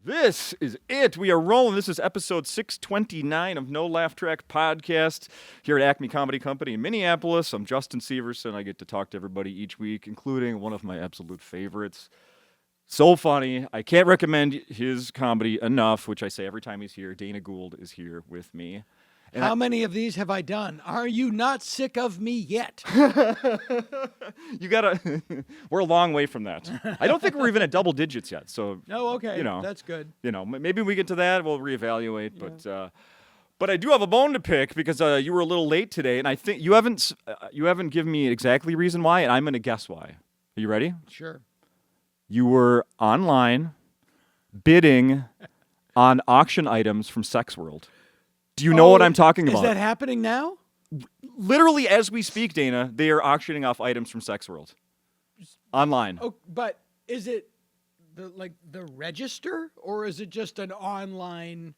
This is it. We are rolling. This is episode 629 of No Laugh Track Podcast here at Acme Comedy Company in Minneapolis. I'm Justin Severson. I get to talk to everybody each week, including one of my absolute favorites. So funny. I can't recommend his comedy enough, which I say every time he's here. Dana Gould is here with me. And How many of these have I done? Are you not sick of me yet? You gotta. We're a long way from that. I don't think we're even at double digits yet. So. Oh, okay. You know, That's good. You know, maybe we get to that. We'll reevaluate. Yeah. But I do have a bone to pick because you were a little late today, and I think you haven't given me exactly reason why, and I'm gonna guess why. Are you ready? Sure. You were online bidding on auction items from Sex World. Do you know what I'm talking about? Is that happening now? Literally, as we speak, Dana, they are auctioning off items from Sex World. Online. Oh, but is it the register, or is it just an online?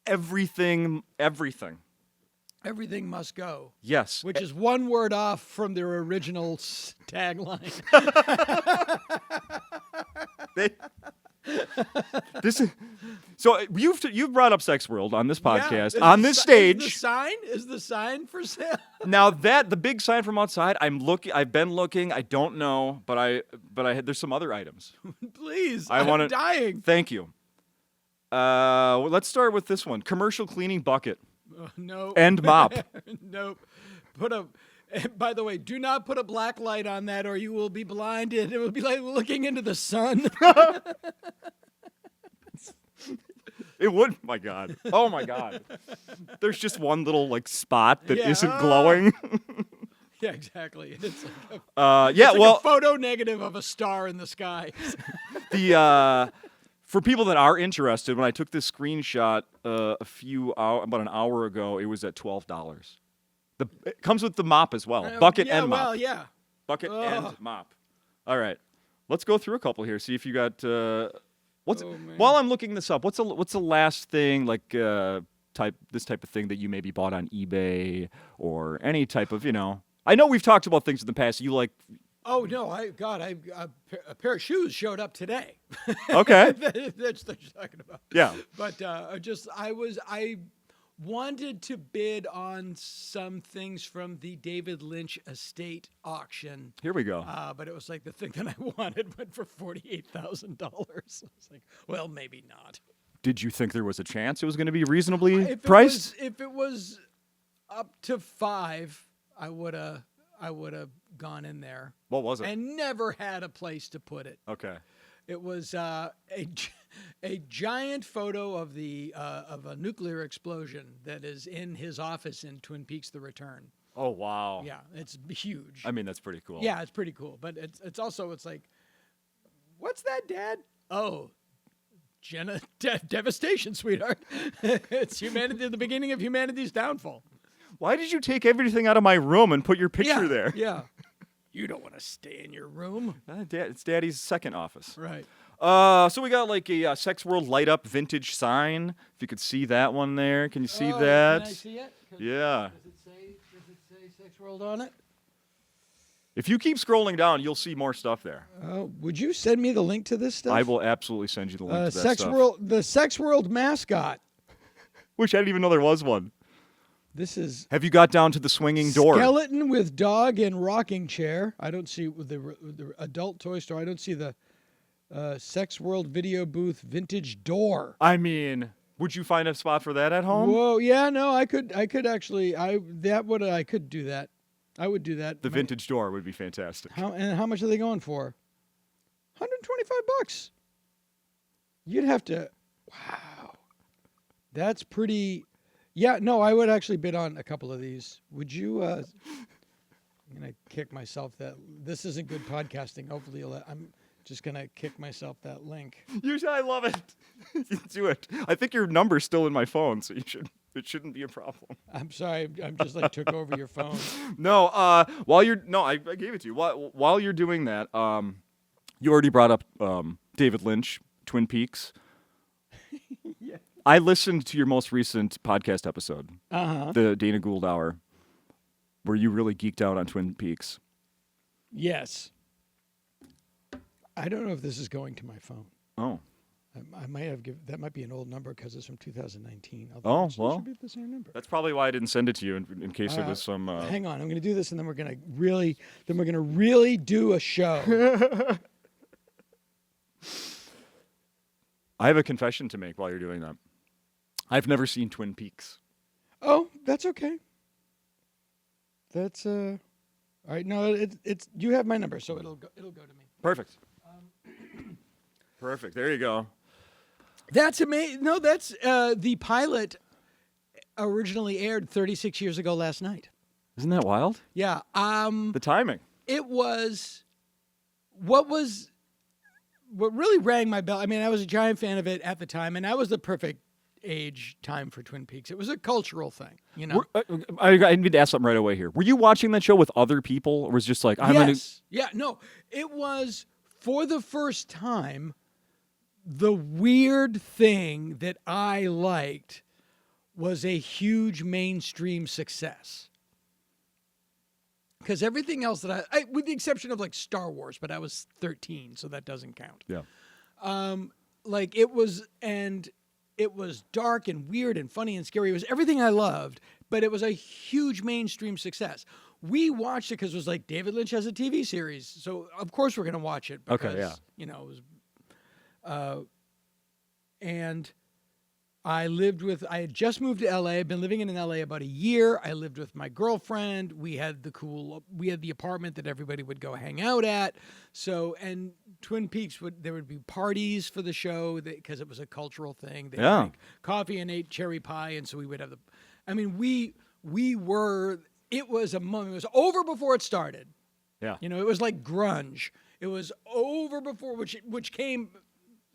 Everything. Everything must go. Yes. Which is one word off from their original tagline. So you've brought up Sex World on this podcast, Yeah. on this stage. Is the sign for sale? Now the big sign from outside, I've been looking. I don't know, but there's some other items. Please, I'm dying. Thank you. Let's start with this one: commercial cleaning bucket. No. And mop. Nope. By the way, do not put a black light on that, or you will be blinded. It will be like looking into the sun. It would. My God. Oh my God. There's just one little spot that isn't glowing. Yeah, exactly. It's like a photo negative of a star in the sky. For people that are interested, when I took this screenshot about an hour ago, it was at $12. It comes with the mop as well. Bucket and mop. Well, yeah. Bucket and mop. All right. Let's go through a couple here. See if you got while I'm looking this up, what's the last thing this type of thing that you maybe bought on eBay or any type of, I know we've talked about things in the past you like. Oh no! A pair of shoes showed up today. Okay. That's what you're talking about. Yeah. But I wanted to bid on some things from the David Lynch estate auction. Here we go. But it was like the thing that I wanted went for $48,000. I was like, well, maybe not. Did you think there was a chance it was going to be reasonably priced? If it was up to $5, I would have gone in there. What was it? And never had a place to put it. Okay. It was a giant photo of a nuclear explosion that is in his office in Twin Peaks: The Return. Oh wow! Yeah, it's huge. I mean, that's pretty cool. Yeah, it's pretty cool. But it's also like, what's that, Dad? Oh, Jenna, devastation, sweetheart. It's humanity, the beginning of humanity's downfall. Why did you take everything out of my room and put your picture there? Yeah. You don't want to stay in your room. It's Daddy's second office. Right. So we got a Sex World light up vintage sign. If you could see that one there, can you see that? Can I see it? Yeah. Does it say Sex World on it? If you keep scrolling down, you'll see more stuff there. Would you send me the link to this stuff? I will absolutely send you the link to that stuff. The Sex World mascot. Which I didn't even know there was one. This is. Have you got down to the swinging door? Skeleton with dog and rocking chair. I don't see the adult toy store. I don't see the Sex World video booth vintage door. I mean, would you find a spot for that at home? Whoa, yeah, no, I could actually. I could do that. I would do that. The vintage door would be fantastic. How much are they going for? $125. You'd have to. Wow, that's pretty. Yeah, no, I would actually bid on a couple of these. Would you? I'm gonna kick myself that this isn't good podcasting. Hopefully, I'm just gonna kick myself that link. I love it. You do it. I think your number's still in my phone, so it shouldn't be a problem. I'm sorry, I'm just took over your phone. No, I gave it to you. While you're doing that, you already brought up David Lynch, Twin Peaks. Yeah. I listened to your most recent podcast episode, the Dana Gould Hour, where you really geeked out on Twin Peaks. Yes. I don't know if this is going to my phone. Oh. I might have that might be an old number because it's from 2019. Oh, it well. should be the same number. That's probably why I didn't send it to you in case there was some. Hang on, I'm going to do this, and then we're going to really do a show. I have a confession to make while you're doing that. I've never seen Twin Peaks. Oh, that's okay. That's all right. No, it's you have my number, so it'll go to me. Perfect. Perfect. There you go. That's amazing. No, that's the pilot originally aired 36 years ago last night. Isn't that wild? Yeah. The timing. It was what really rang my bell. I mean, I was a giant fan of it at the time, and that was the perfect age time for Twin Peaks. It was a cultural thing, you know. I need to ask something right away here. Were you watching that show with other people, or was it just like Yes. Yeah. No. It was for the first time. The weird thing that I liked was a huge mainstream success. Because everything else that I, with the exception of like Star Wars, but I was 13, so that doesn't count. Yeah. Like it was dark and weird and funny and scary. It was everything I loved, but it was a huge mainstream success. We watched it because it was like David Lynch has a TV series, so of course we're going to watch it. Because, okay, yeah. You know, it was. And I had just moved to LA. I'd been living in LA about a year. I lived with my girlfriend. We had the apartment that everybody would go hang out at. So, and Twin Peaks there would be parties for the show because it was a cultural thing. They drank coffee and ate cherry pie. And so we would have it was a moment. It was over before it started. Yeah. You know, it was like grunge. It was over before, which came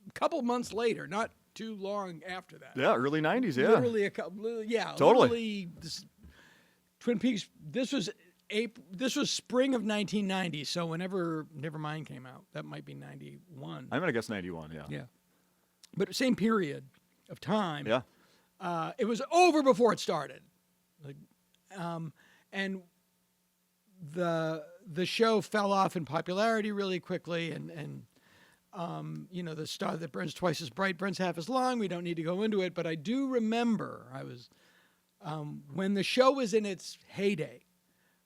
a couple months later, not too long after that. Yeah, early 90s, yeah. Literally a couple, yeah. Totally. Twin Peaks, this was spring of 1990, so whenever Nevermind came out, that might be 91. I'm going to guess 91, yeah. Yeah. But same period of time. Yeah. It was over before it started. And the show fell off in popularity really quickly, and you know, the star that burns twice as bright burns half as long. We don't need to go into it, but I do remember I was when the show was in its heyday.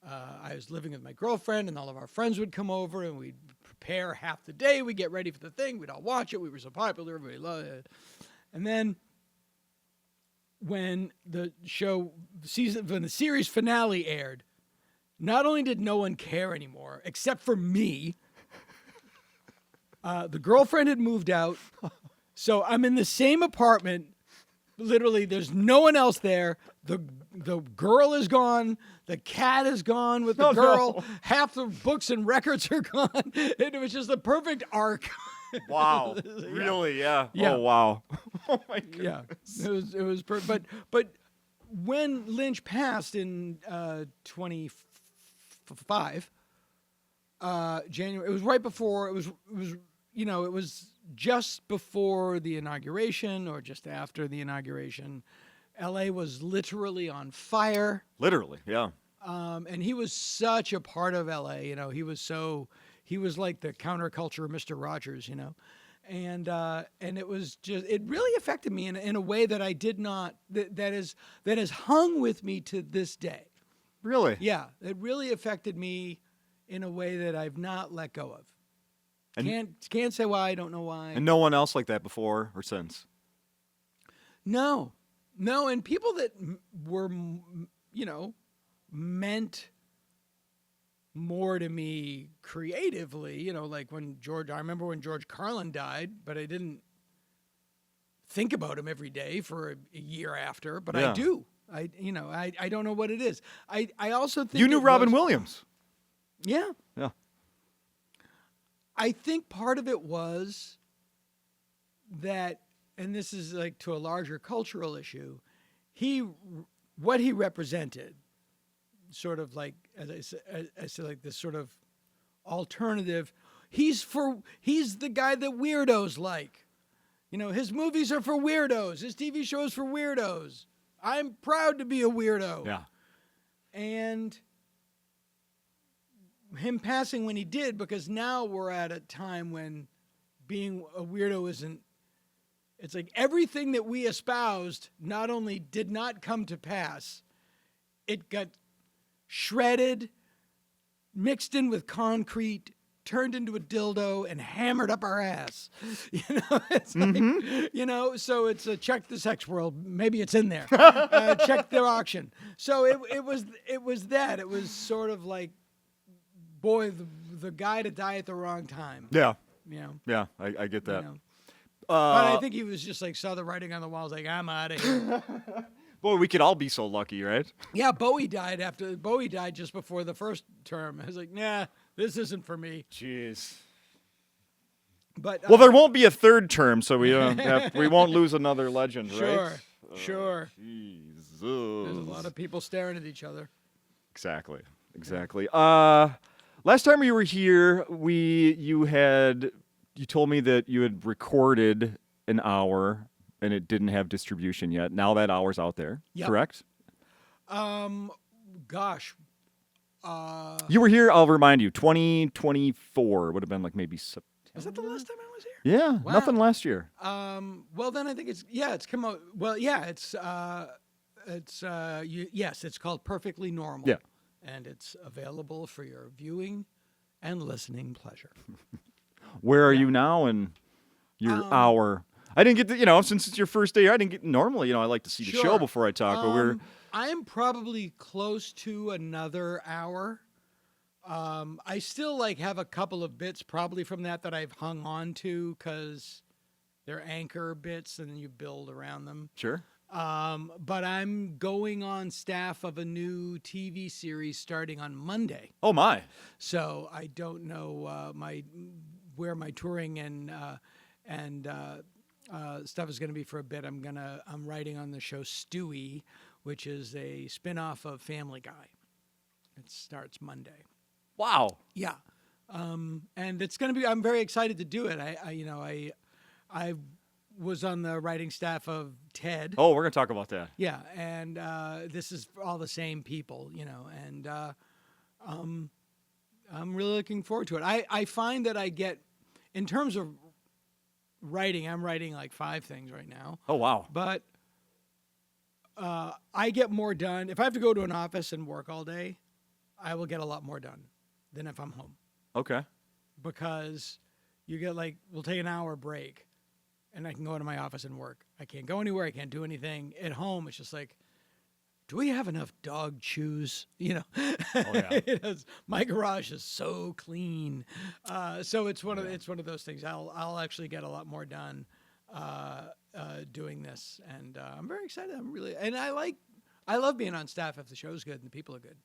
I was living with my girlfriend, and all of our friends would come over, and we'd prepare half the day. We'd get ready for the thing. We'd all watch it. We were so popular. Everybody loved it. And then when the series finale aired, not only did no one care anymore, except for me, the girlfriend had moved out, so I'm in the same apartment. Literally, there's no one else there. The girl is gone. The cat is gone with the girl. No. Half the books and records are gone. It was just the perfect arc. Wow. Yeah. Really? Yeah. Yeah. Oh, wow. Oh, my God. Yeah. It was but when Lynch passed in 25 January, it was right before, it was you know, it was just before the inauguration or just after the inauguration. LA was literally on fire. Literally, yeah. And he was such a part of LA, you know, he was like the counterculture Mr. Rogers, you know. And it was just, it really affected me in a way that I did not, that has hung with me to this day. Really? Yeah, it really affected me in a way that I've not let go of. And can't say why, I don't know why. And no one else like that before or since? No, and people that were, you know, meant more to me creatively, you know, like I remember when George Carlin died, but I didn't think about him every day for a year after, but yeah. I do. I don't know what it is. I also think you knew Robin Williams. Yeah. Yeah. I think part of it was that, and this is like to a larger cultural issue, what he represented, sort of like, as I said, like this sort of alternative. He's the guy that weirdos like. You know, his movies are for weirdos. His TV shows for weirdos. I'm proud to be a weirdo. Yeah. And him passing when he did, because now we're at a time when being a weirdo isn't it's like everything that we espoused not only did not come to pass, it got shredded, mixed in with concrete, turned into a dildo, and hammered up our ass. It's like, so it's a check the sex world. Maybe it's in there. Check their auction. So it was that. It was sort of like, boy, the guy to die at the wrong time. Yeah. Yeah, I get that. But I think he was just like saw the writing on the wall. Was like, I'm out of here. Boy, we could all be so lucky, right? Yeah, Bowie died just before the first term. I was like, nah, this isn't for me. Jeez. But well, there won't be a third term, so we won't lose another legend, right? Sure. Jesus. There's a lot of people staring at each other. Exactly. Last time you were here, you told me that you had recorded an hour and it didn't have distribution yet. Now that hour's out there, correct? Gosh. You were here, I'll remind you, 2024 would have been like maybe September. Was that the last time I was here? Yeah, wow. Nothing last year. Well, then I think it's come out. Well, yeah, it's called Perfectly Normal. Yeah. And it's available for your viewing and listening pleasure. Where are you now in your hour? I didn't get to, since it's your first day, I didn't get, normally, I like to see the show before I talk, but I'm probably close to another hour. I still have a couple of bits probably from that I've hung on to because they're anchor bits and you build around them. Sure. But I'm going on staff of a new TV series starting on Monday. Oh my! So I don't know where my touring and stuff is going to be for a bit. I'm writing on the show Stewie, which is a spinoff of Family Guy. It starts Monday. Wow. Yeah. And it's going to be. I'm very excited to do it. I was on the writing staff of Ted. Oh, we're going to talk about that. Yeah, and this is all the same people, and I'm really looking forward to it. I find that I get, in terms of writing, I'm writing like 5 things right now. Oh, wow. But I get more done. If I have to go to an office and work all day, I will get a lot more done than if I'm home. Okay. Because you get we'll take an hour break. And I can go into my office and work. I can't go anywhere. I can't do anything. At home, it's just like, do we have enough dog chews? Oh, yeah. My garage is so clean. So it's one of those things. I'll actually get a lot more done doing this, and I'm very excited. I love being on staff if the show's good and the people are good.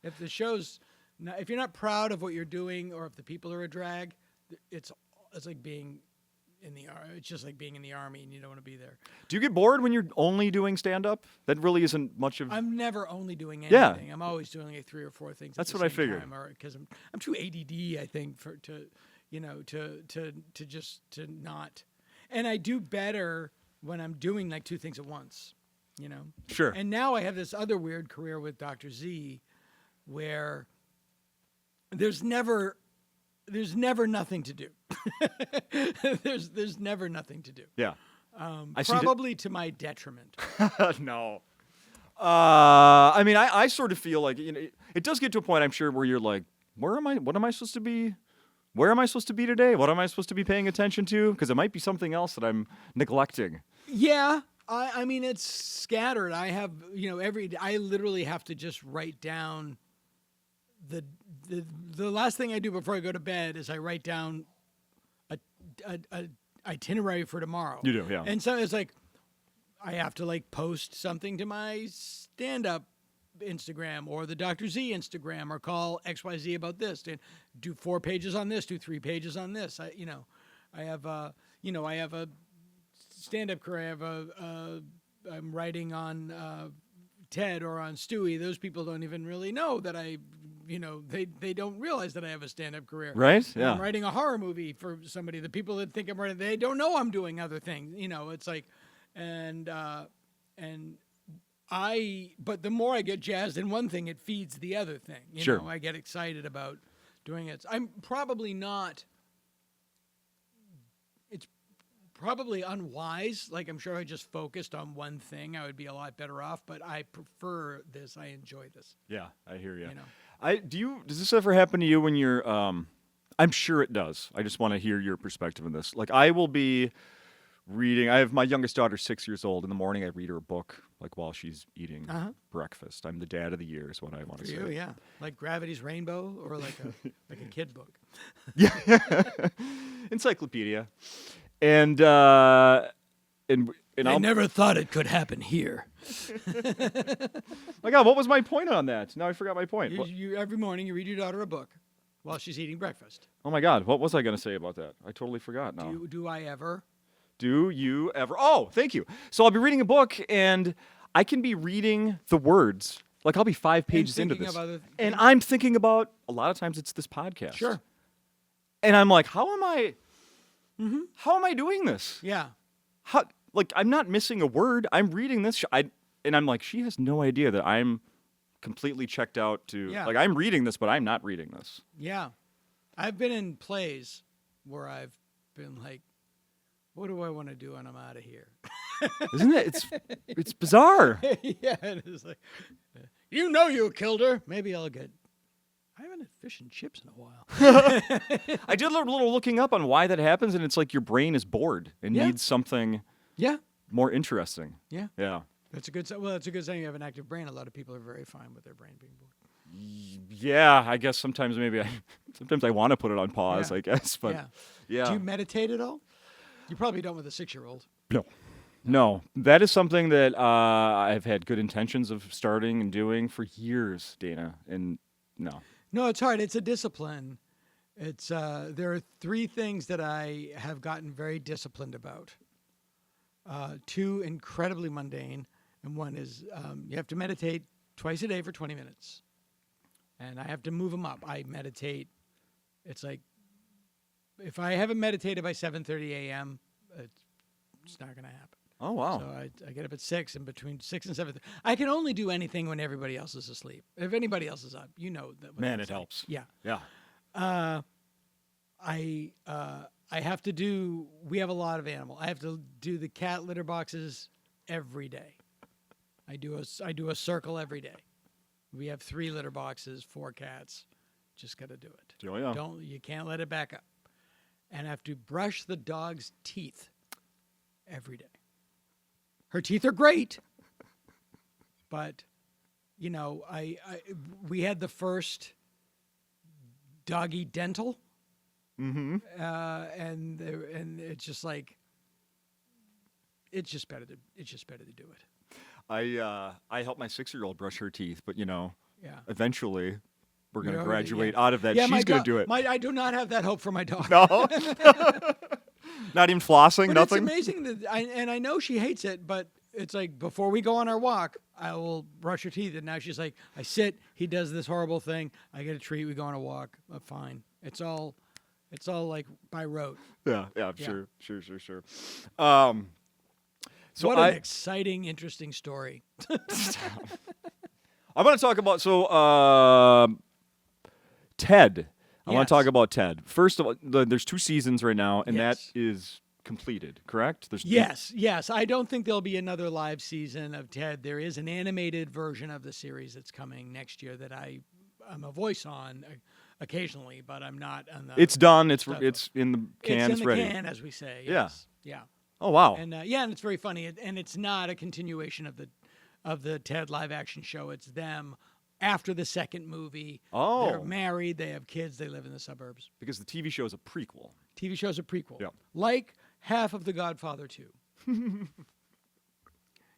If you're not proud of what you're doing, or if the people are a drag, it's like being it's just like being in the Army and you don't want to be there. Do you get bored when you're only doing stand-up? That really isn't much of... I'm never only doing anything. Yeah. I'm always doing 3 or 4 things. That's what I figured. Because I'm too ADD, I think, to not. And I do better when I'm doing 2 things at once. Sure. And now I have this other weird career with Dr. Z, where there's never nothing to do. There's never nothing to do. Yeah. Probably to my detriment. No. I sort of feel like, it does get to a point, I'm sure, where you're like, what am I supposed to be? Where am I supposed to be today? What am I supposed to be paying attention to? Because it might be something else that I'm neglecting. Yeah. I mean, it's scattered. I have, I literally have to just write down the last thing I do before I go to bed is I write down a itinerary for tomorrow. You do, yeah. And so it's like I have to post something to my stand-up Instagram or the Dr. Z Instagram, or call XYZ about this, and do 4 pages on this, do 3 pages on this. I have a stand-up career. I'm writing on Ted or on Stewie. Those people don't even really know that they don't realize that I have a stand-up career. Right? Yeah. I'm writing a horror movie for somebody. The people that think I'm writing, they don't know I'm doing other things. It's like, but the more I get jazzed in one thing, it feeds the other thing. Sure. I get excited about doing it. I'm probably not. It's probably unwise. Like, I'm sure if I just focused on one thing, I would be a lot better off. But I prefer this. I enjoy this. Yeah, I hear you. You know. Does this ever happen to you when you're? I'm sure it does. I just want to hear your perspective on this. Like, I will be reading. I have my youngest daughter, 6 years old. In the morning, I read her a book, like while she's eating breakfast. I'm the dad of the year, is what I want to say. For you, yeah, like Gravity's Rainbow, or like a kid book. Yeah, encyclopedia, and I never thought it could happen here. My God, what was my point on that? Now I forgot my point. You every morning you read your daughter a book while she's eating breakfast. Oh my God, what was I going to say about that? I totally forgot now. Do I ever? Do you ever? Oh, thank you. So I'll be reading a book, and I can be reading the words. Like, I'll be 5 pages into this, and I'm thinking about, a lot of times it's this podcast. Sure. And I'm like, how am I doing this? Yeah. I'm not missing a word. I'm reading this. And I'm like, she has no idea that I'm completely checked out to, like, I'm reading this, but I'm not reading this. Yeah. I've been in plays where I've been like, what do I want to do when I'm out of here? Isn't it? It's bizarre. Yeah, it is like, you killed her. Maybe I haven't had fish and chips in a while. I did a little looking up on why that happens, and it's like your brain is bored and needs something more interesting. Yeah. Yeah. That's a good sign you have an active brain. A lot of people are very fine with their brain being bored. Yeah, I guess sometimes I want to put it on pause, I guess. But yeah. Do you meditate at all? You probably don't with a 6-year-old. No. That is something that I've had good intentions of starting and doing for years, Dana. And no. No, it's hard. It's a discipline. It's there are 3 things that I have gotten very disciplined about. 2 incredibly mundane, and 1 is you have to meditate twice a day for 20 minutes. And I have to move them up. I meditate. It's like, if I haven't meditated by 7:30 a.m., it's not going to happen. Oh, wow. So I get up at 6, and between 6 and 7:30. I can only do anything when everybody else is asleep. If anybody else is up, you know that. Man, it helps. Yeah. Yeah. I have to do, we have a lot of animal. I have to do the cat litter boxes every day. I do a circle every day. We have 3 litter boxes, 4 cats. Just got to do it. Oh, yeah. You can't let it back up. And I have to brush the dog's teeth every day. Her teeth are great, but we had the first doggy dental. Mm-hmm. And it's just like, it's just better to do it. I help my 6-year-old brush her teeth, but eventually we're going to You're graduate out of that. Yeah, She's going to do it. I do not have that hope for my dog. No. Not even flossing, but nothing. It's amazing that I know she hates it, but it's like, before we go on our walk, I will brush her teeth, and now she's like, I sit, he does this horrible thing, I get a treat, we go on a walk, fine. It's all like by rote. Yeah, sure. So what an exciting, interesting story. I want to talk about Ted. I want to talk about Ted. First of all, there's 2 seasons right now, and that is completed, correct? Yes. I don't think there'll be another live season of Ted. There is an animated version of the series that's coming next year that I'm a voice on occasionally, but I'm not on the. It's done. It's in the can. It's ready. Can, as we say. Yes. Yeah. Oh wow. And and it's very funny, and it's not a continuation of the Ted live action show. It's them after the second movie. Oh. They're married. They have kids. They live in the suburbs. Because the TV show is a prequel. TV show's a prequel. Yeah. Like half of The Godfather 2.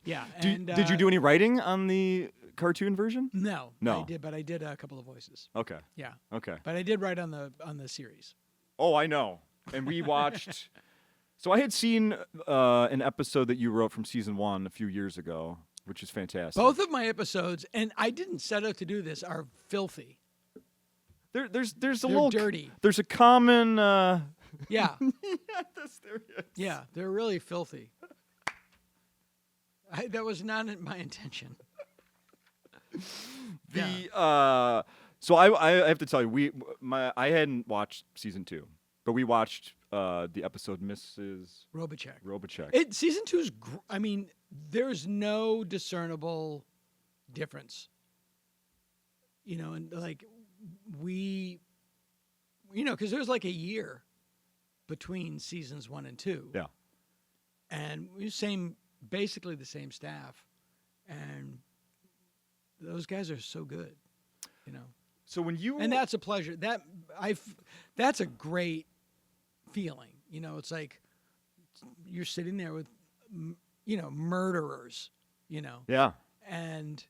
Yeah. Did you do any writing on the cartoon version? No. No. I did, but I did a couple of voices. Okay. Yeah. Okay. But I did write on the series. Oh, I know. And we watched. So I had seen an episode that you wrote from season 1 a few years ago, which is fantastic. Both of my episodes, and I didn't set out to do this, are filthy. There's a They're little dirty. There's a common. Yeah. Yes, there is. Yeah, they're really filthy. That was not my intention. So I have to tell you, I hadn't watched season 2. But we watched the episode Mrs. Robicheck. Season 2's. I mean, there's no discernible difference. And like because there's like a year between seasons 1 and 2. Yeah. And we basically the same staff, and those guys are so good. So and that's a pleasure. That's a great feeling. It's like you're sitting there with, murderers, Yeah. and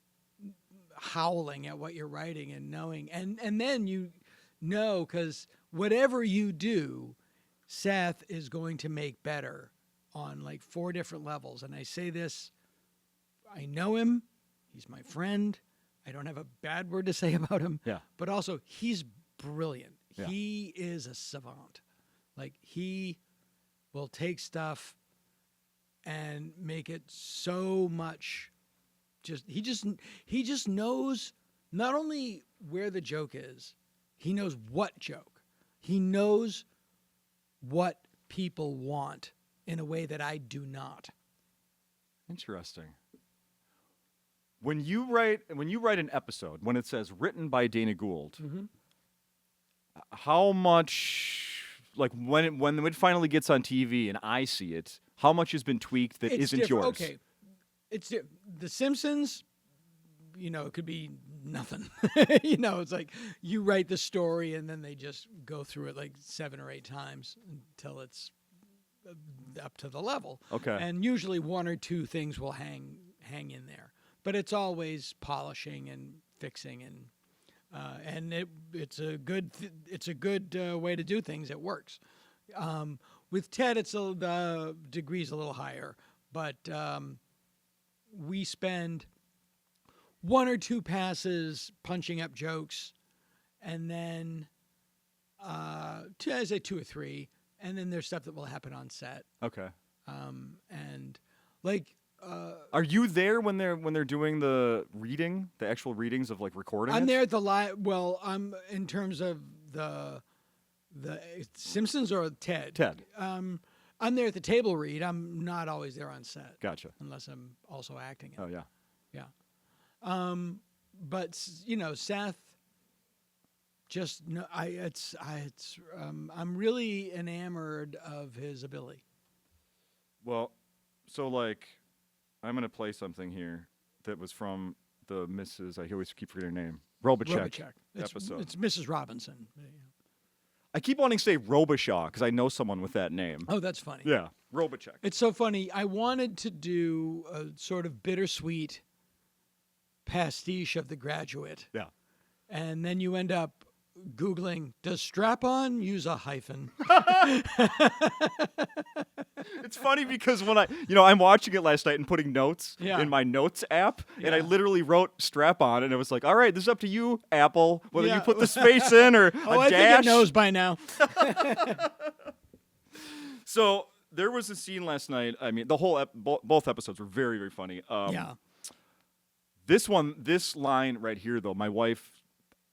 howling at what you're writing and knowing. And then you know, because whatever you do, Seth is going to make better on like 4 different levels. And I say this, I know him. He's my friend. I don't have a bad word to say about him. Yeah. But also, he's brilliant. Yeah. He is a savant. Like, he will take stuff and make it so much. He just knows not only where the joke is, he knows what joke. He knows what people want in a way that I do not. Interesting. When you write an episode, when it says written by Dana Gould, how much, like when it finally gets on TV and I see it, how much has been tweaked that isn't different. yours? Okay, it's The Simpsons. It could be nothing. It's like you write the story and then they just go through it like 7 or 8 times until it's up to the level. Okay. And usually 1 or 2 things will hang in there. But it's always polishing and fixing, and it's a good way to do things. It works. With Ted, the degree's a little higher, but we spend 1 or 2 passes punching up jokes, and then I say 2 or 3, and then there's stuff that will happen on set. Okay. And like. Are you there when they're doing the actual readings of like recording? I'm there at the live. Well, I'm in terms of the Simpsons or Ted. Ted. I'm there at the table read. I'm not always there on set. Gotcha. Unless I'm also acting it. Oh yeah. Yeah. But Seth. Just no. I'm really enamored of his ability. Well, so like. I'm going to play something here that was from the Mrs. I always keep forgetting her name. Robicheck episode. It's Mrs. Robinson. I keep wanting to say Robichaud because I know someone with that name. Oh, that's funny. Yeah, Robicheck. It's so funny. I wanted to do a sort of bittersweet pastiche of The Graduate. Yeah. And then you end up Googling, does strap-on use a hyphen? It's funny because when I'm watching it last night and putting notes Yeah. in my notes app, and I Yeah. literally wrote strap on, and it was like, all right, this is up to you, Apple, whether Yeah. you put the space in or Oh, a I dash. think it knows by now. So there was a scene last night. I mean, the whole both episodes were very, very funny. Yeah. This line right here, though, my wife,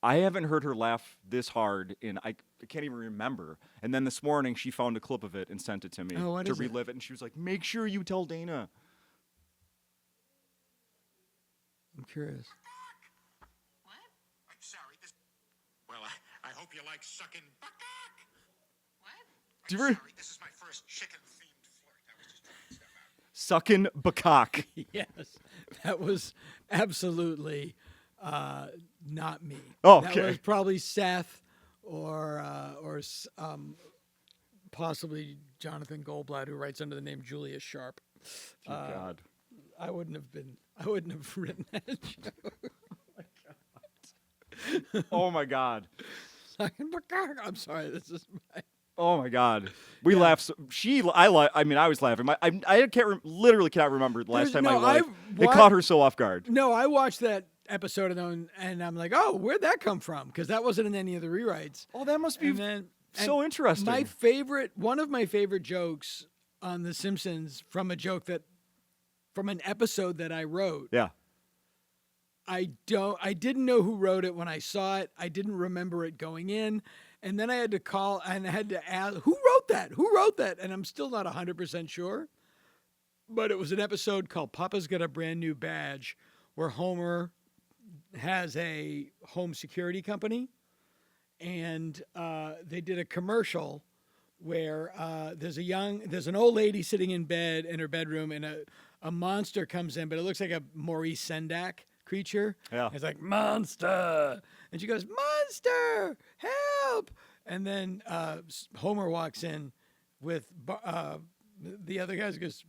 I haven't heard her laugh this hard in I can't even remember. And then this morning she found a clip of it and sent it to me Oh, what to is it? relive it. And she was like, "Make sure you tell Dana." I'm curious. What? I'm sorry. Well, I hope you like sucking buckcock. What? Do you I'm re- sorry. This is my first chicken-themed flirt. I was just trying stuff out. Sucking bacock. Yes, that was absolutely not me. Oh, That okay. was probably Seth or possibly Jonathan Goldblatt, who writes under the name Julius Sharp. Dear God. I wouldn't have written that joke. Oh my God. I'm sorry. This is my. Oh my God. We laughed. I was laughing. I literally cannot remember the last time my wife. It caught her so off guard. No, I watched that episode and I'm like, oh, where'd that come from? Because that wasn't in any of the rewrites. Oh, that must be And then so interesting. One of my favorite jokes on The Simpsons from an episode that I wrote. Yeah. I didn't know who wrote it when I saw it. I didn't remember it going in. And then I had to call and I had to ask, who wrote that? Who wrote that? And I'm still not 100% sure. But it was an episode called Papa's Got a Brand New Badge, where Homer has a home security company. And they did a commercial where there's an old lady sitting in bed in her bedroom, and a monster comes in, but it looks like a Maurice Sendak creature. Yeah. It's like, monster. And she goes, monster, help. And then Homer walks in with the other guys, goes,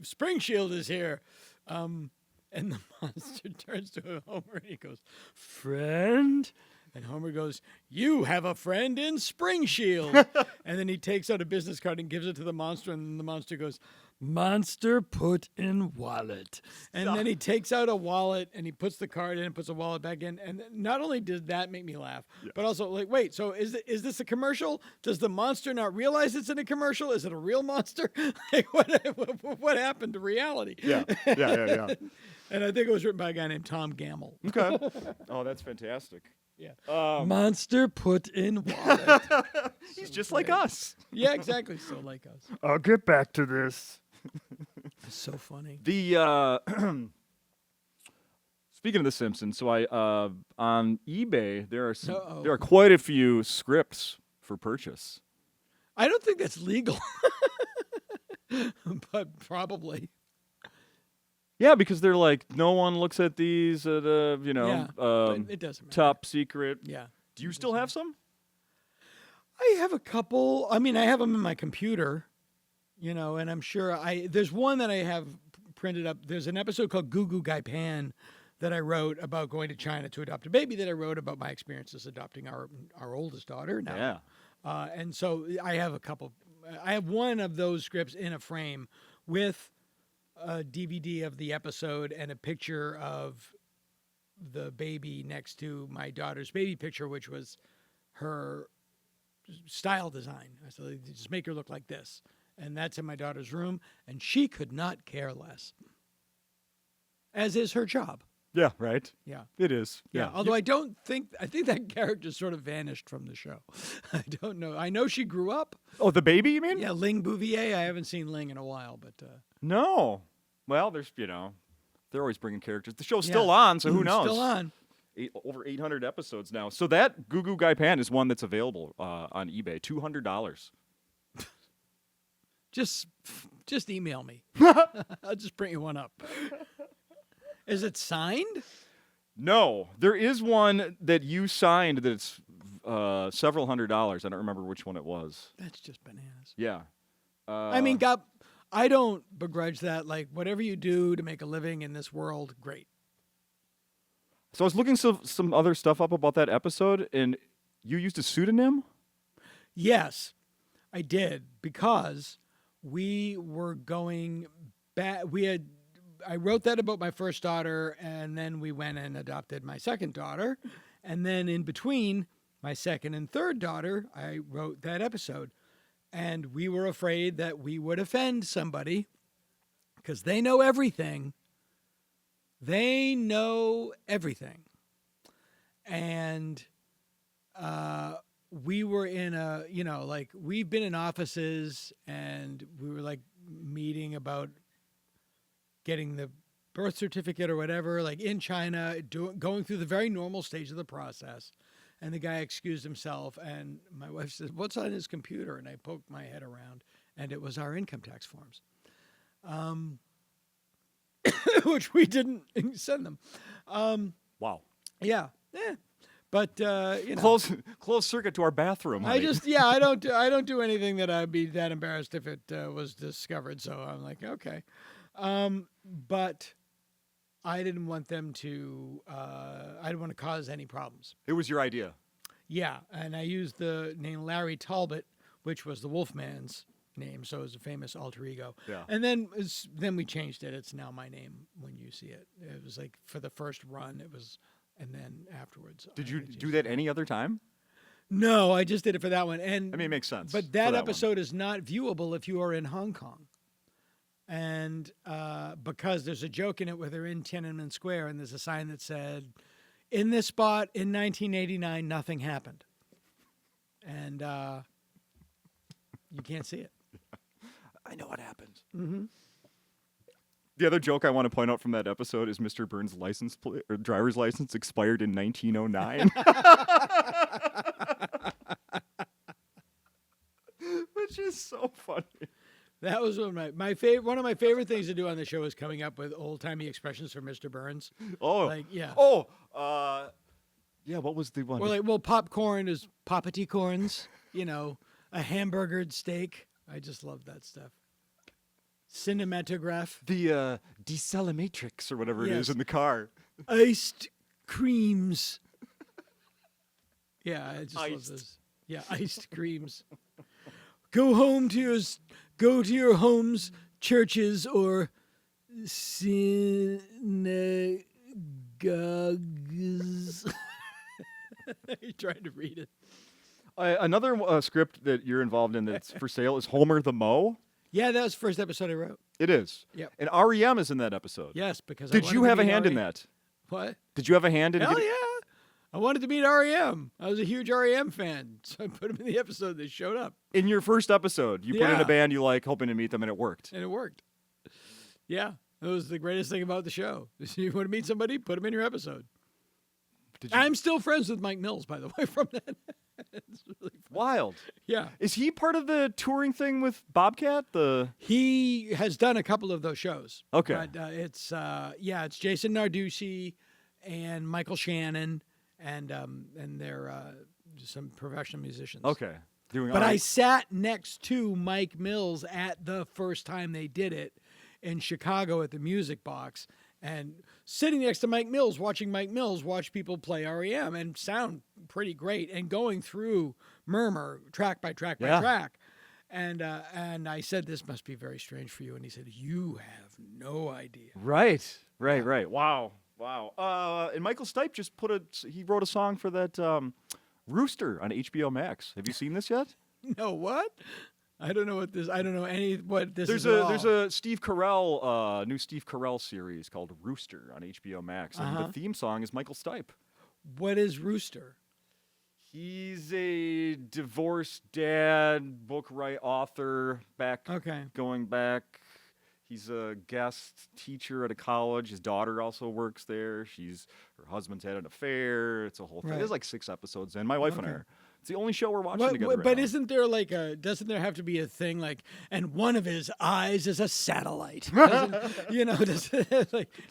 Spring Shield is here. And the monster turns to Homer and he goes, friend? And Homer goes, you have a friend in Spring Shield. And then he takes out a business card and gives it to the monster. And the monster goes, monster put in wallet. And then he takes out a wallet and he puts the card in and puts the wallet back in. And not only did that make me laugh, but also like, wait, so is this a commercial? Does the monster not realize it's in a commercial? Is it a real monster? Like, what happened to reality? Yeah. And I think it was written by a guy named Tom Gamble. Okay. Oh, that's fantastic. Yeah. Monster put in wallet. He's just like us. Yeah, exactly. So like us. I'll get back to this. It's so funny. The speaking of The Simpsons, so I on eBay there are quite a few scripts for purchase. I don't think that's legal, but probably. Yeah, because they're like, no one looks at these at but it doesn't matter. Top secret. Yeah. Do you still have some? I have a couple. I mean, I have them in my computer, and I'm sure there's one that I have printed up. There's an episode called Goo Goo Gai Pan that I wrote about going to China to adopt a baby, that I wrote about my experiences adopting our oldest daughter now. Yeah. And so I have a couple. I have one of those scripts in a frame with a DVD of the episode and a picture of the baby next to my daughter's baby picture, which was her style design. I said, just make her look like this. And that's in my daughter's room, and she could not care less. As is her job. Yeah, right. Yeah. It is. Yeah. Although I think that character sort of vanished from the show. I don't know. I know she grew up. Oh, the baby, you mean? Yeah, Ling Bouvier. I haven't seen Ling in a while, but no. Well, there's they're always bringing characters. The show's still on, so who knows? Still on. Over 800 episodes now. So that Goo Goo Gai Pan is one that's available on eBay. $200. Just email me. I'll just print you one up. Is it signed? No, there is one that you signed that's several $100s. I don't remember which one it was. That's just bananas. Yeah. I mean, God, I don't begrudge that. Like, whatever you do to make a living in this world, great. So I was looking some other stuff up about that episode, and you used a pseudonym? Yes, I did, because we were going back. I wrote that about my first daughter, and then we went and adopted my second daughter. And then in between my second and third daughter, I wrote that episode. And we were afraid that we would offend somebody because they know everything. They know everything. And we were in we've been in offices, and we were like meeting about getting the birth certificate or whatever, like in China, going through the very normal stage of the process. And the guy excused himself, and my wife said, what's on his computer? And I poked my head around, and it was our income tax forms, which we didn't send them. Wow. Yeah. But, Close circuit to our bathroom. I don't do anything that I'd be that embarrassed if it was discovered. So I'm like, okay. But I didn't want them to, I didn't want to cause any problems. It was your idea. Yeah, and I used the name Larry Talbot, which was the Wolfman's name, so it was a famous alter ego. Yeah. And then we changed it. It's now my name when you see it. It was like for the first run, it was, and then afterwards. Did you do that any other time? No, I just did it for that one. And I mean, it makes sense. But that episode is not viewable if you are in Hong Kong. And because there's a joke in it where they're in Tiananmen Square, and there's a sign that said, in this spot in 1989, nothing happened. and you can't see it. I know what happens. Mm-hmm. The other joke I want to point out from that episode is Mr. Burns' license plate or driver's license expired in 1909. Which is so funny. That was one of my favorite. One of my favorite things to do on the show is coming up with old timey expressions for Mr. Burns. Oh, Like, yeah. Oh, yeah. What was the one? Or like, well, popcorn is poppity corns. You know, a hamburgered steak. I just love that stuff. Cinematograph. The decelematrix or whatever it Yes. is in the car. Iced creams. Yeah, I just love Iced. those. Yeah, iced creams. Go to your homes, churches, or synagogues. You're trying to read it. Another script that you're involved in that's for sale is Homer the Moe. Yeah, that was the first episode I wrote. It is. Yep. And REM is in that episode. Yes, because I Did wanted you to have a meet hand in REM. that? What? Did you have a hand in Hell it? yeah. I wanted to meet REM. I was a huge REM fan, so I put him in the episode that showed up, In your first episode, you put in Yeah. a band you like, hoping to meet them, and it worked. and it worked. Yeah, that was the greatest thing about the show. You want to meet somebody, put them in your episode. Did you? I'm still friends with Mike Mills, by the way, from that. It's really fun. Wild. Yeah. Is he part of the touring thing with Bobcat? He has done a couple of those shows. Okay. But it's Jason Narducci and Michael Shannon and they're some professional musicians. Okay. Doing But all I right. sat next to Mike Mills at the first time they did it in Chicago at the Music Box, and sitting next to Mike Mills, watching Mike Mills watch people play REM and sound pretty great, and going through Murmur track by track by Yeah. track. And I said, "This must be very strange for you." And he said, "You have no idea." Right. Wow. And Michael Stipe just he wrote a song for that Rooster on HBO Max. Have you seen this yet? No, what? I don't know what this There's is. at all. there's a Steve Carell new Steve Carell series called Rooster on HBO Max, and Uh-huh. the theme song is Michael Stipe. What is Rooster? He's a divorced dad, book author, Okay. going back. He's a guest teacher at a college. His daughter also works there. Her husband's had an affair. It's a whole thing. Right. There's like 6 episodes in. My wife and I Okay. are. It's the only show we're watching What, together. but right now. isn't there doesn't there have to be a thing like, and one of his eyes is a satellite?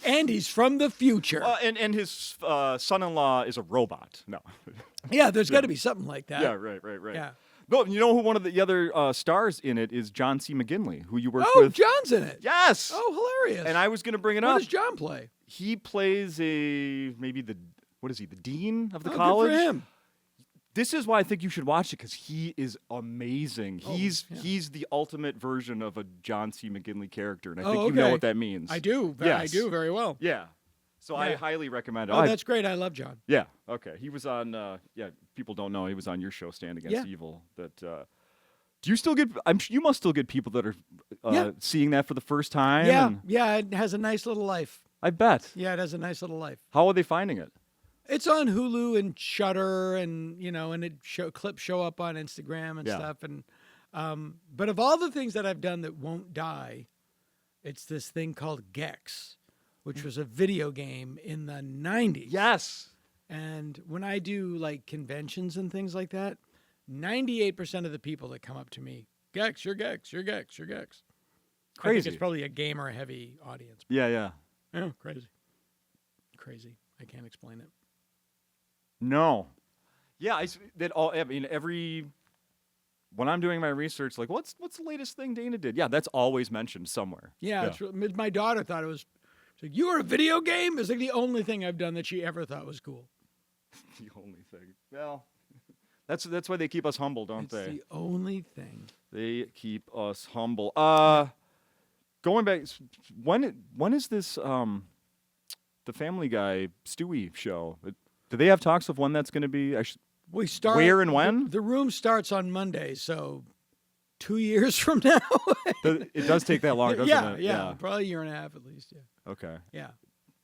And he's from the future. And his son-in-law is a robot. No. Yeah, there's got to be something like that. Yeah, right. Yeah. No, you know who one of the other stars in it is John C. McGinley, who you worked Oh, with. John's in it. Yes. Oh, hilarious. And I was going to bring it What up. does John play? He plays the dean of the Oh, college? Good for him. This is why I think you should watch it, because he is amazing. Oh, He's the ultimate version of a John C. McGinley character, and I think you know okay. what that means. I do. I Yes. do very well. Yeah. So I Yeah. highly recommend it. Oh, that's great. I love John. Yeah. Okay. He was on. People don't know he was on your show, Stand Against Yeah. Evil. That. Do you still get? You must still get people that are Yeah. seeing that for the first time. Yeah, and yeah. It has a nice little life. I bet. Yeah, it has a nice little life. How are they finding it? It's on Hulu and Shudder, and clips show up on Instagram and Yeah. stuff. And but of all the things that I've done that won't die, it's this thing called Gex, which was a video game in the 90s. Yes. And when I do like conventions and things like that, 98% of the people that come up to me, Gex, you're Gex, you're Gex, you're Gex. I think Crazy. it's probably a gamer-heavy audience. Yeah. Yeah, crazy. I can't explain it. No. Yeah, when I'm doing my research, like, what's the latest thing Dana did? Yeah, that's always mentioned somewhere. Yeah, my daughter thought it was. She's like, you were a video game? It's like the only thing I've done that she ever thought was cool. The only thing. Well, that's why they keep us humble, don't It's they? the only thing. They keep us humble. Going back, when is this the Family Guy Stewie show? Do they have talks of when that's going to be? We start. Where and when? The room starts on Monday, so 2 years from now. It does take that long, doesn't it? Yeah, probably a year and a half at least. Yeah. Okay. Yeah.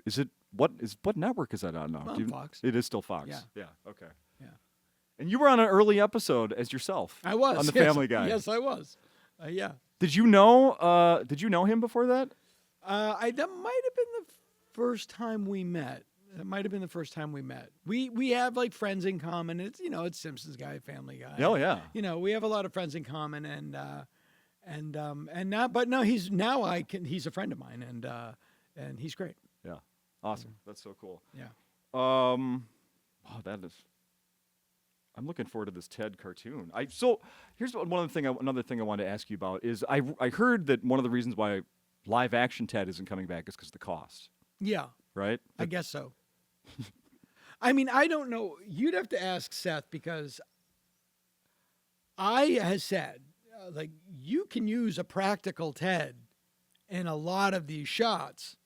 Is it what network is that on now? On Fox. It is still Fox. Yeah. Yeah. Okay. And you were on an early episode as yourself. I was on the yes. Family Guy. Yes, I was. Yeah. Did you know? Did you know him before that? That might have been the first time we met. That might have been the first time we met. We have like friends in common. It's it's Simpsons guy, Family Guy. Oh yeah. We have a lot of friends in common, and now, but no, he's a friend of mine, and he's great. Yeah. Awesome. That's so cool. Yeah. Oh, that is. I'm looking forward to this Ted cartoon. So here's another thing I wanted to ask you about is I heard that one of the reasons why live action Ted isn't coming back is because of the cost. Yeah. Right. I guess so. I mean, I don't know. You'd have to ask Seth because I has said like you can use a practical Ted in a lot of these shots.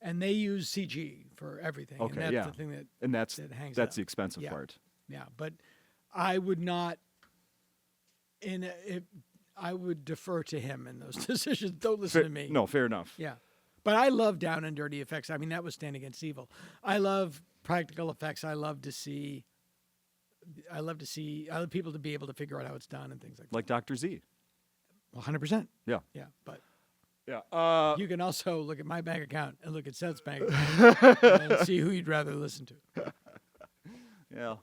And they use CG for everything. Okay, and that's yeah. the thing that hangs that's up. the expensive Yeah. part. Yeah, but I would not. I would defer to him in those decisions. Don't listen to me. No, fair enough. Yeah, but I love down and dirty effects. I mean, that was Stand Against Evil. I love practical effects. I love people to be able to figure out how it's done and things like Dr. Z. that. 100%. Yeah. Yeah, but. Yeah. You can also look at my bank account and look at Seth's bank account and see who you'd rather listen to. Yeah.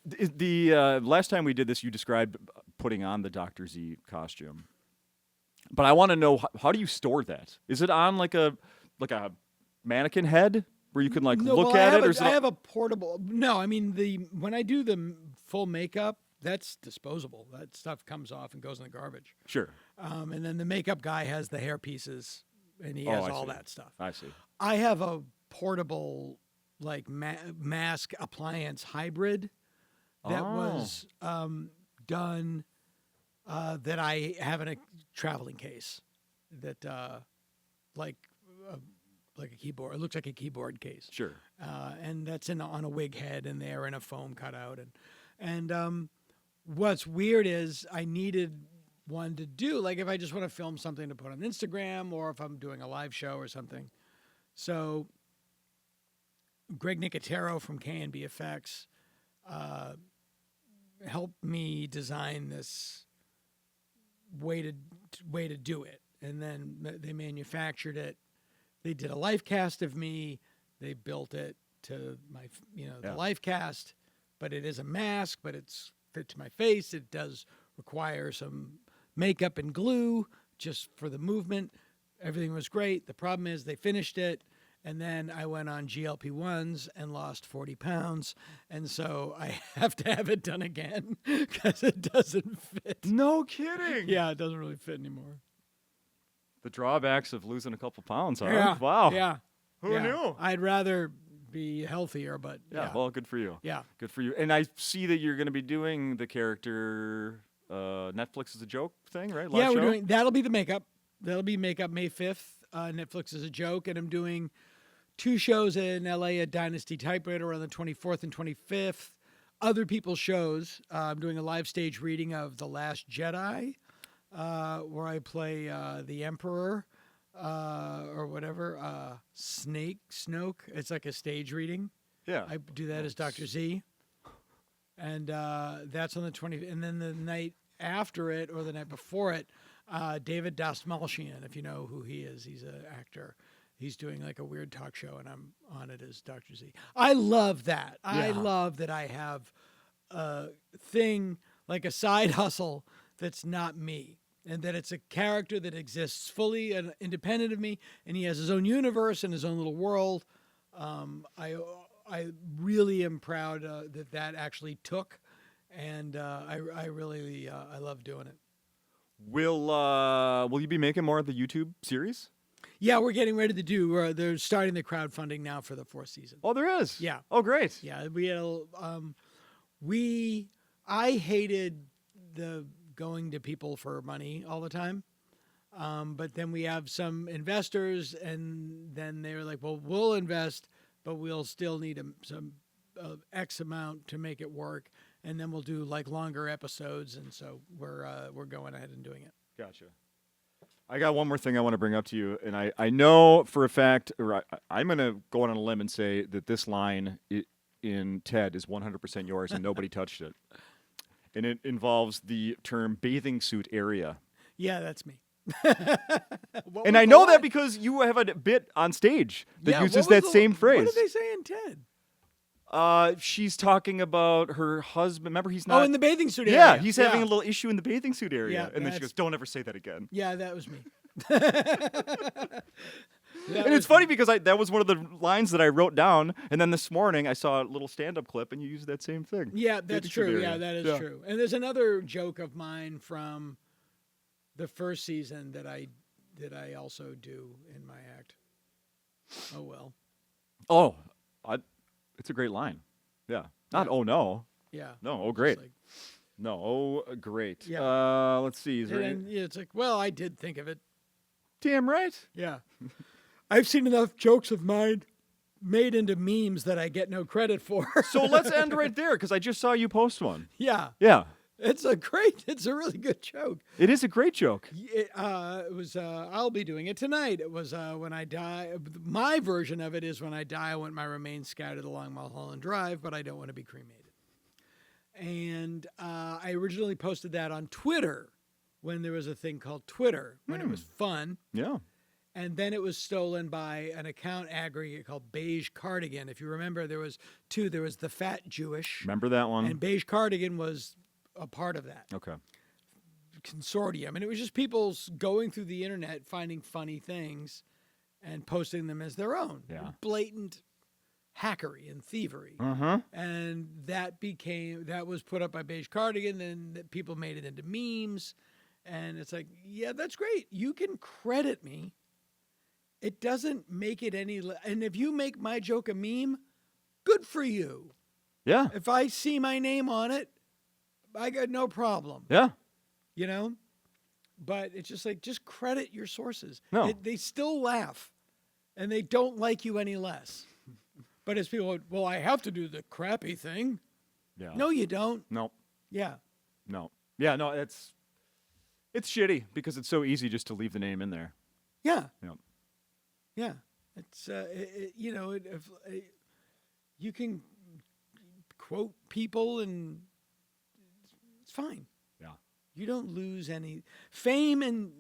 The last time we did this, you described putting on the Dr. Z costume. But I want to know, how do you store that? Is it on like a mannequin head where you can look at it? Or is I have a portable. No, I mean when I do the full makeup, that's disposable. That stuff comes off and goes in the garbage. Sure. And then the makeup guy has the hair pieces, and he has all that stuff. I see. I have a portable, like mask appliance hybrid that was done. That I have in a traveling case, that like a keyboard. It looks like a keyboard case. Sure. And that's on a wig head, and they're in a foam cutout, and what's weird is I needed one to do, like if I just want to film something to put on Instagram or if I'm doing a live show or something. So Greg Nicotero from K&B Effects helped me design this way to do it. And then they manufactured it. They did a life cast of me. They built it to my, the life cast, but it is a mask, but it's fit to my face. It does require some makeup and glue just for the movement. Everything was great. The problem is they finished it, and then I went on GLP-1s and lost 40 pounds, and so I have to have it done again because it doesn't fit. No kidding. Yeah, it doesn't really fit anymore. The drawbacks of losing a couple pounds, huh? Yeah. Wow. Yeah. Who knew? I'd rather be healthier, but Yeah, well, good for you. Yeah. Good for you. And I see that you're going to be doing the character Netflix is a joke thing, right? Live show? That'll be the makeup. That'll be makeup May 5th. Netflix is a joke, and I'm doing 2 shows in LA at Dynasty Typewriter on the 24th and 25th. Other people's shows. I'm doing a live stage reading of The Last Jedi, where I play the Emperor or whatever. Snoke. It's like a stage reading. Yeah. I do that as Dr. Z. And that's on the 20th. And then the night after it, or the night before it, David Dastmalchian, if you know who he is, he's an actor. He's doing like a weird talk show, and I'm on it as Dr. Z. I love that. Yeah. I love that I have a thing, like a side hustle that's not me, and that it's a character that exists fully and independent of me, and he has his own universe and his own little world. I really am proud that actually took, and I really I love doing it. Will you be making more of the YouTube series? Yeah, we're getting ready to do. They're starting the crowdfunding now for the 4th season. Oh, there is. Yeah. Oh, great. Yeah, I hated the going to people for money all the time. But then we have some investors, and then they're like, well, we'll invest, but we'll still need some X amount to make it work. And then we'll do like longer episodes. And so we're going ahead and doing it. Gotcha. I got one more thing I want to bring up to you. And I know for a fact, or I'm going to go on a limb and say that this line in Ted is 100% yours and nobody touched it. And it involves the term bathing suit area. Yeah, that's me. And I know that because you have a bit on stage that uses that same phrase. What did they say in Ted? She's talking about her husband. Remember, he's not. Oh, in the bathing suit area. Yeah, he's having a little issue in the bathing suit area. Yeah, and then she goes, don't ever say that again. Yeah, that was me. And it's funny because that was one of the lines that I wrote down. And then this morning I saw a little stand-up clip and you used that same thing. Yeah, that's Bathing suit true. area. Yeah, that is true. And there's another joke of mine from the first season that I also do in my act. Oh, well. Oh, it's a great line. Yeah. Not, oh, no. Yeah. No, oh, great. Like, No, oh, great. Yeah. Let's see. Is there any- and it's like, well, I did think of it. Damn right. Yeah. I've seen enough jokes of mine made into memes that I get no credit for. So let's end right there because I just saw you post one. Yeah. Yeah. It's a really good joke. It is a great joke. It was, I'll be doing it tonight. It was when I die. My version of it is when I die, I want my remains scattered along Mulholland Drive, but I don't want to be cremated. And I originally posted that on Twitter when there was a thing called Twitter, when it was fun. Yeah. And then it was stolen by an account aggregate called Beige Cardigan. If you remember, there was two. There was the Fat Jewish. Remember that one? And Beige Cardigan was a part of that Okay. consortium. And it was just people going through the internet, finding funny things and posting them as their own. Yeah. Blatant hackery and thievery. Uh-huh. And that was put up by Beige Cardigan. Then people made it into memes. And it's like, yeah, that's great. You can credit me. It doesn't make it any and if you make my joke a meme, good for you. Yeah. If I see my name on it, I got no problem. Yeah. You know? But it's just like, just credit your sources. No. They still laugh, and they don't like you any less. But as people, well, I have to do the crappy thing. Yeah. No, you don't. No. Yeah. No. Yeah, no, it's shitty because it's so easy just to leave the name in there. Yeah. Yeah. Yeah. It's, you can quote people and it's fine. Yeah. You don't lose any fame, and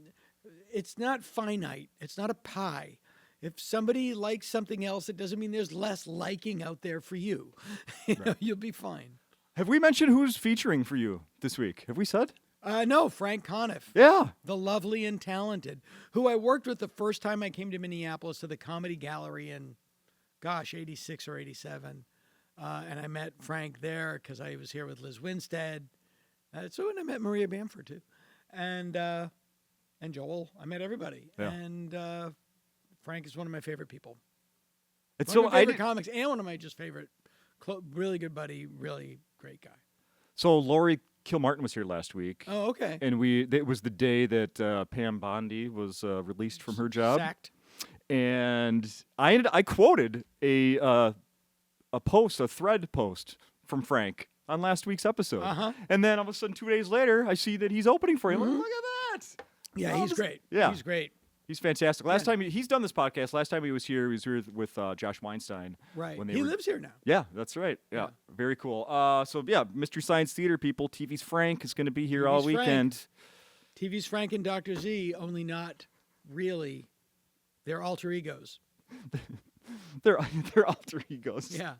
it's not finite. It's not a pie. If somebody likes something else, it doesn't mean there's less liking out there for you. You'll be fine. Have we mentioned who's featuring for you this week? Have we said? No, Frank Conniff. Yeah. The lovely and talented, who I worked with the first time I came to Minneapolis to the Comedy Gallery in, 86 or 87. And I met Frank there because I was here with Liz Winstead. So when I met Maria Bamford too, and Joel, I met everybody. Yeah. And Frank is one of my favorite people. It's One so of my I favorite did, comics, and one of my just favorite, really good buddy, really great guy. so Lori Kilmartin was here last week. Oh, okay. And it was the day that Pam Bondi was released from her job. Sacked. And I quoted a thread post from Frank on last week's episode. Uh-huh. And then all of a sudden 2 days later, I see that he's opening for him. I'm like, look at that. Yeah, Oh, he's this- great. yeah. He's great. He's fantastic. Last time he's done this podcast. Last time he was here with Josh Weinstein. Right. When they He were- lives here now. Yeah, that's right. Yeah, very cool. So yeah, Mystery Science Theater people. TV's Frank is going to be here all TV's Frank. weekend. TV's Frank and Dr. Z, only not really. They're alter egos. They're alter egos. Yeah.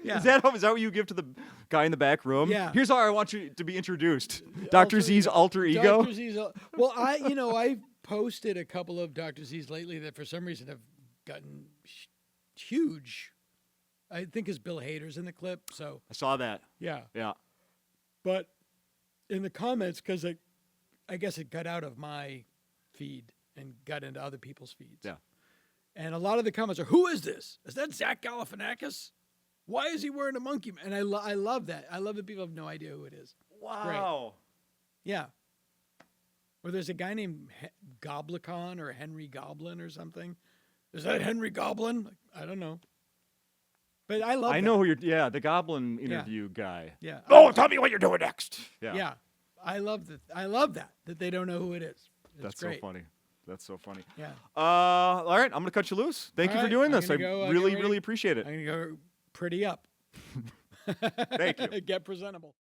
Yeah. Is that what you give to the guy in the back room? Yeah. Here's how I want you to be introduced. Dr. Z's alter ego. Dr. Z's. Well, I posted a couple of Dr. Z's lately that for some reason have gotten huge. I think is Bill Hader's in the clip. So I saw that. yeah, Yeah. but in the comments, because I guess it got out of my feed and got into other people's feeds. Yeah. And a lot of the comments are, "Who is this? Is that Zach Galifianakis? Why is he wearing a monkey?" And I love that. I love that people have no idea who it is. Wow. Yeah. Or there's a guy named Goblicon or Henry Goblin or something. Is that Henry Goblin? Like, I don't know. But I love I that. know who the Goblin interview guy. Yeah. Oh, tell me what you're doing next. Yeah. Yeah. I love that they don't know who it is. It's That's great. so funny. That's so funny. Yeah. All right, I'm going to cut you loose. Thank All you for right, doing I'm this. gonna I go, really, get ready. really appreciate it. I'm going to go pretty up. Thank you. Get presentable.